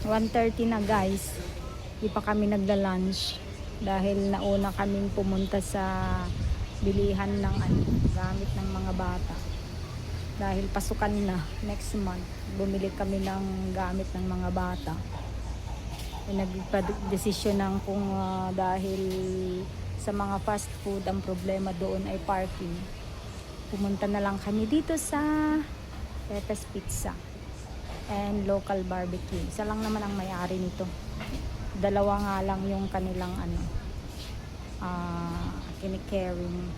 1:30 na guys. Di pa kami nagla-lunch dahil nauna kaming pumunta sa bilihan ng gamit ng mga bata. Dahil pasukan na next month, bumili kami ng gamit ng mga bata. Nagpa-desisyon ng kung dahil sa mga fast food ang problema doon ay parking. Pumunta na lang kami dito sa Pepe's Pizza and Local Barbecue. Isa lang naman ang may-ari nito. Dalawa nga lang yung kanilang kini-caring.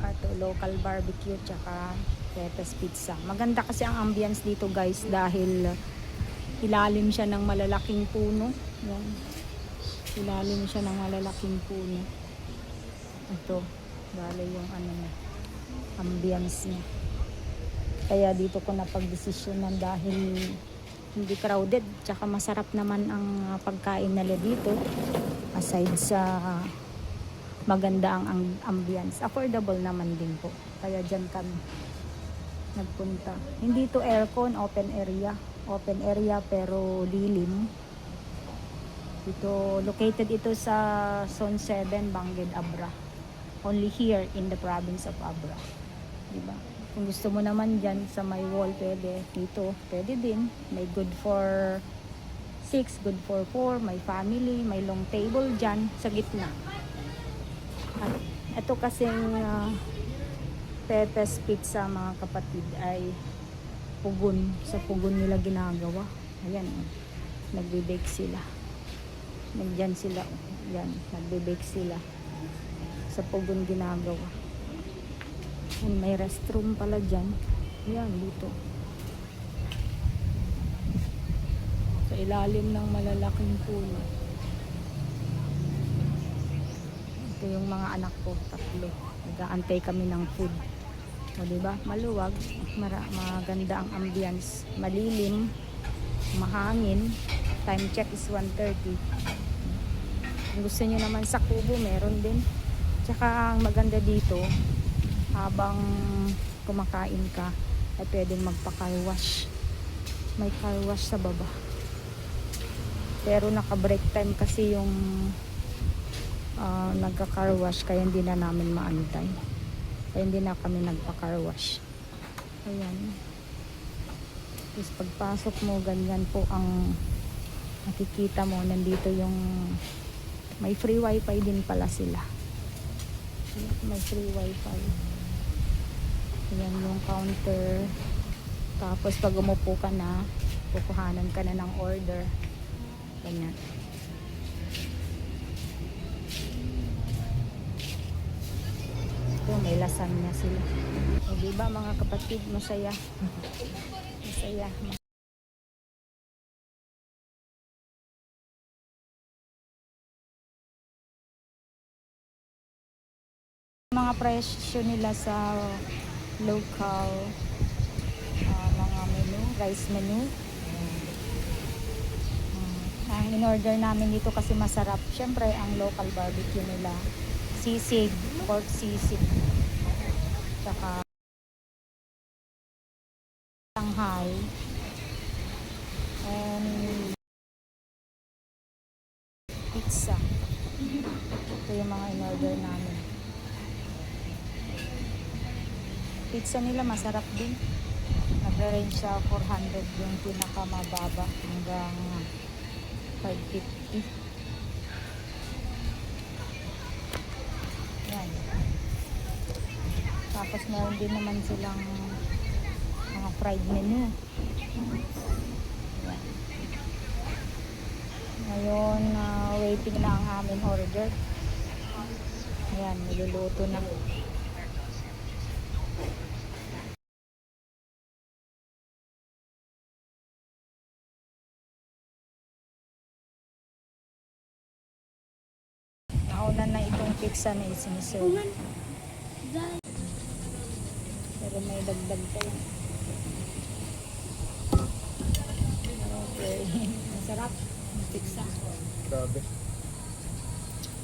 Ito, Local Barbecue tsaka Pepe's Pizza. Maganda kasi ang ambience dito guys dahil ilalim siya ng malalaking puno. Yan. Ilalim siya ng malalaking puno. Ito, dali yung ambience niya. Kaya dito ko napagdesisyonan dahil hindi crowded, tsaka masarap naman ang pagkain nila dito. Aside sa maganda ang ambience, affordable naman din po. Kaya dyan kami nagpunta. Hindi to aircon, open area pero lilim. Ito, located ito sa Zone 7, Bangged, Abra. Only here in the province of Abra. Diba? Kung gusto mo naman dyan sa may wall, pwede. Dito, pwede din. May good for 6, good for 4, may family, may long table dyan sa gitna. At ito kasing Pepe's Pizza mga kapatid ay pugon. Sa pugon nila ginagawa. Ayan, nagbe-bake sila. Nandyan sila. Yan, nagbe-bake sila. Sa pugon ginagawa. And may restroom pala dyan. Yan, dito. Sa ilalim ng malalaking puno. Ito yung mga anak ko, 3. Nag-aantay kami ng food. O diba? Maluwag. Maganda ang ambience. Malilim. Mahangin. Time check is 1:30. Kung gusto nyo naman sa kubo, meron din. Tsaka ang maganda dito, habang kumakain ka, ay pwedeng magpa-car wash. May car wash sa baba. Pero naka-break time kasi yung nagka-car wash, kaya hindi na namin maantay. Kaya hindi na kami nagpa-car wash. Ayan. Tapos pagpasok mo, ganyan po ang nakikita mo. Nandito yung may free wifi din pala sila. May free wifi. Ayan yung counter. Tapos pag umupo ka na, kukuhanan ka na ng order. Ganyan. Ito, may lasagna sila. O diba mga kapatid, masaya. Masaya. Mga presyo nila sa local mga menu, rice menu. Ang in-order namin dito kasi masarap. Syempre ang local barbecue nila, sisig, pork sisig, tsaka Shanghai, and pizza. Ito yung mga in-order namin. Pizza nila masarap din. Nag-range sa 400 yung pinakamababa hanggang 550. Yan. Tapos meron din naman silang mga fried menu. Yan. Ngayon, waiting na ang aming order. Ayan, niluluto na. Nauna na itong pizza na isiniserve. Pero may dagdag pa yan. Okay. Masarap. Pizza. Grabe.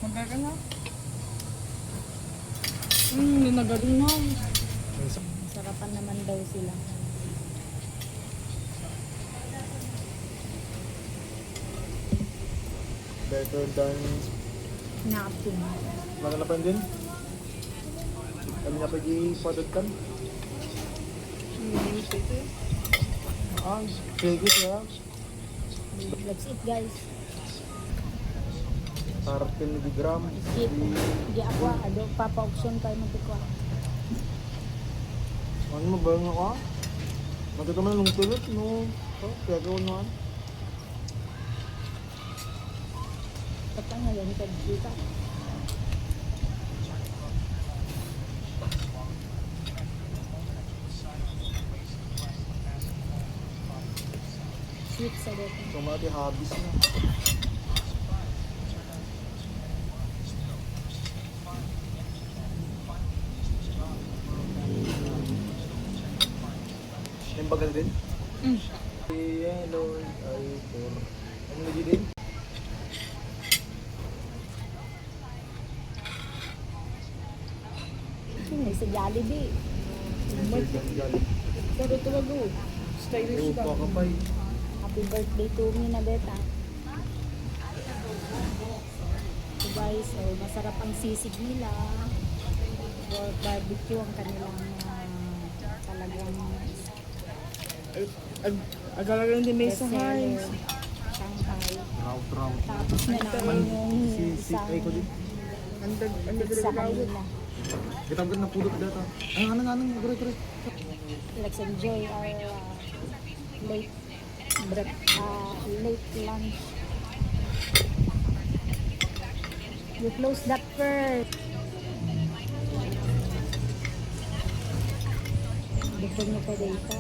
Magkakala. Nagaling na. Masarapan naman daw sila. Better than... Napkin. Maganapan din. Kami na pag-ipadad kan. Ah, sige siya. Let's eat guys. 13 gram. Eat. Di ako ado papa-option tayo magtikwa. Ano mo ba nga ka? Magkita man nung tulot, no? Oh, kaya gawin mo. Patang nga yan ka dito. Sweet sa dito. So, mati habis na. Yung bagal din? Yellow, ay, for... Ano lagi din? Sino sa Jollibee? Pero talaga, stylish Upa ka. ka pa eh. Happy birthday to me na beta. So guys, so masarap ang sisig nila. Pork barbecue ang kanilang talagang Agalaga din may sa bestseller. Heinz. Shanghai. Route. Tapos na namin yung Si isang ay ko din. Ang pizza dagdag kanila. Kita mo na pulot data. Ay, ano, gure. Let's enjoy our late late lunch. You close that first. Gusto niyo pa data?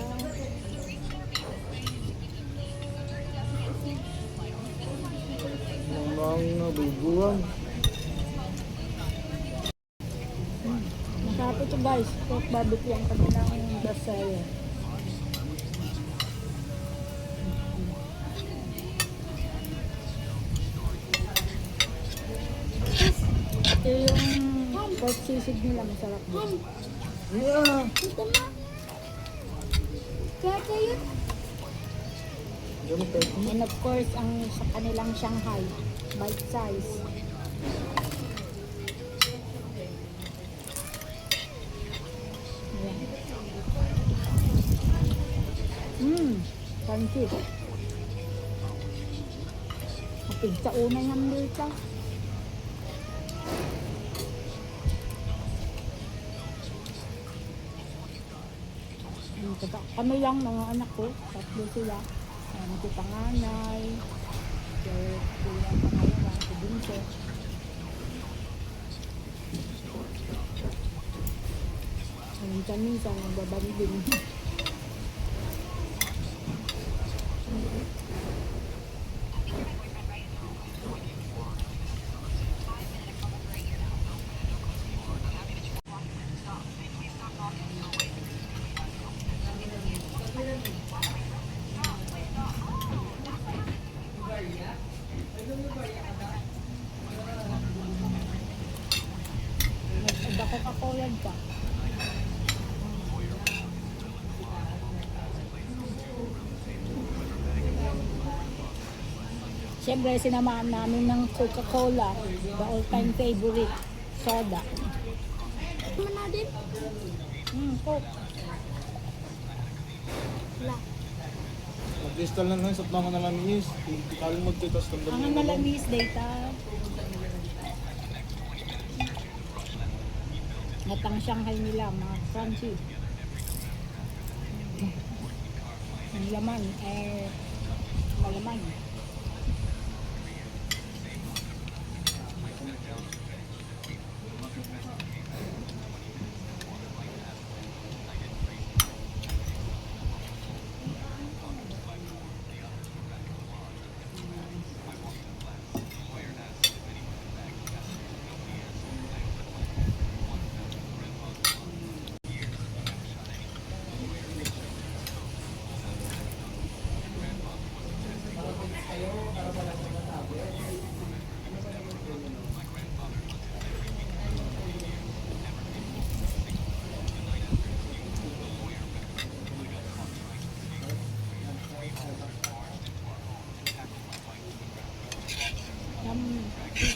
Mga nabubuan. Masarap ito guys. Pork barbecue ang kanilang bestseller. Ito yung pork sisig nila. Masarap din. Yeah. Ito na. Kaya kayo. Ganun tayo. And of course, ang sa kanilang Shanghai. Bite size. Ayan. Crunchy. Kapig sa una yung dito. Kami lang mga anak ko, tatlo sila. Si panganay, si pangalawa, si bunso. Minsan-minsan, nagbabali din. Dako ka po yan ka. Siyempre, sinamaan namin ng Coca-Cola, the all-time favorite soda. Ano na din? Coke. Wala. Mag-install na lang sa mga nalamis. Ikaling magtitas ng Ang nalamis data. Natang Shanghai nila, mga crunchy. Ang laman, malaman.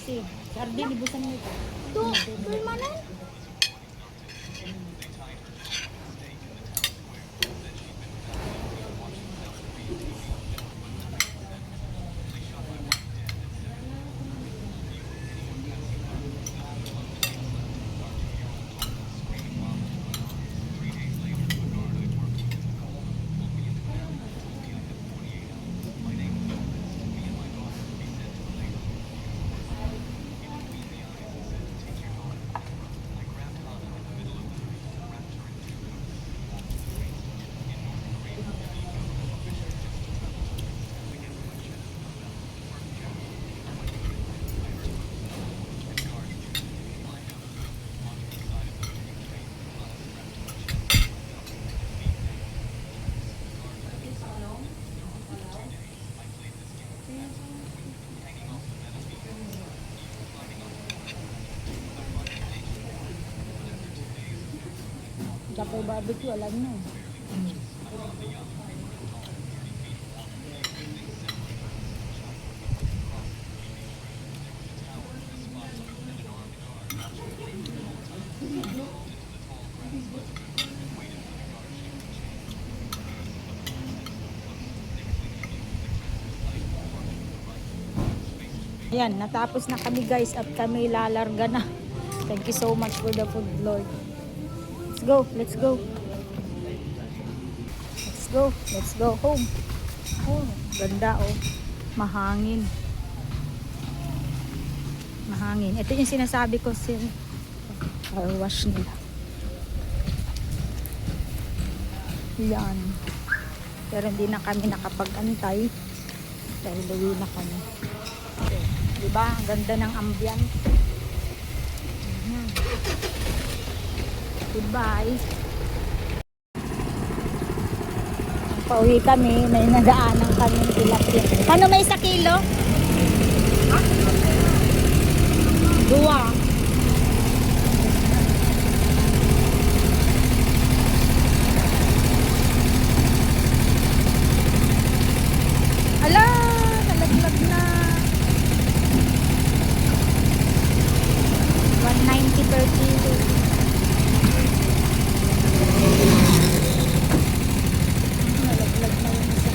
kasi. Sardin, ibusan mo ito. Tulmanan? Tapos barbecue, alam nyo. Ayan, natapos na kami guys at kami lalarga na. Thank you so much for the food, Lord. Let's go, let's go. Let's go, let's go home. Oh, ganda oh. Mahangin. Mahangin. Ito yung sinasabi ko car wash nila. Yan. Pero hindi na kami nakapag-antay. Dahil uwi na kami. Okay. Diba? Ang ganda ng ambience. Ayan. Goodbye. Pauwi kami, may nadaanan kami tilapia. Paano may 1 kilo? Dua. Ala, nalaglag na. 190 per kilo. Nalaglag na yung isa.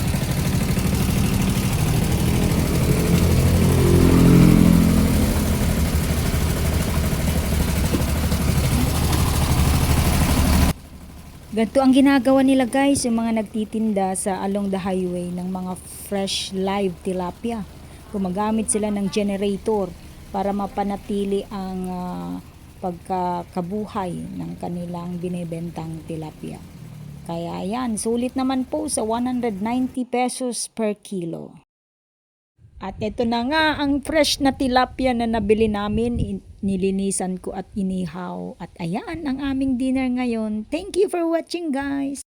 Ganito ang ginagawa nila guys, yung mga nagtitinda sa along the highway ng mga fresh live tilapia. Gumagamit sila ng generator para mapanatili ang pagkakabuhay ng kanilang binebentang tilapia. Kaya yan, sulit naman po sa 190 pesos per kilo. At ito na nga ang fresh na tilapia na nabili namin. Nilinisan ko at inihaw. At ayan ang aming dinner ngayon. Thank you for watching guys!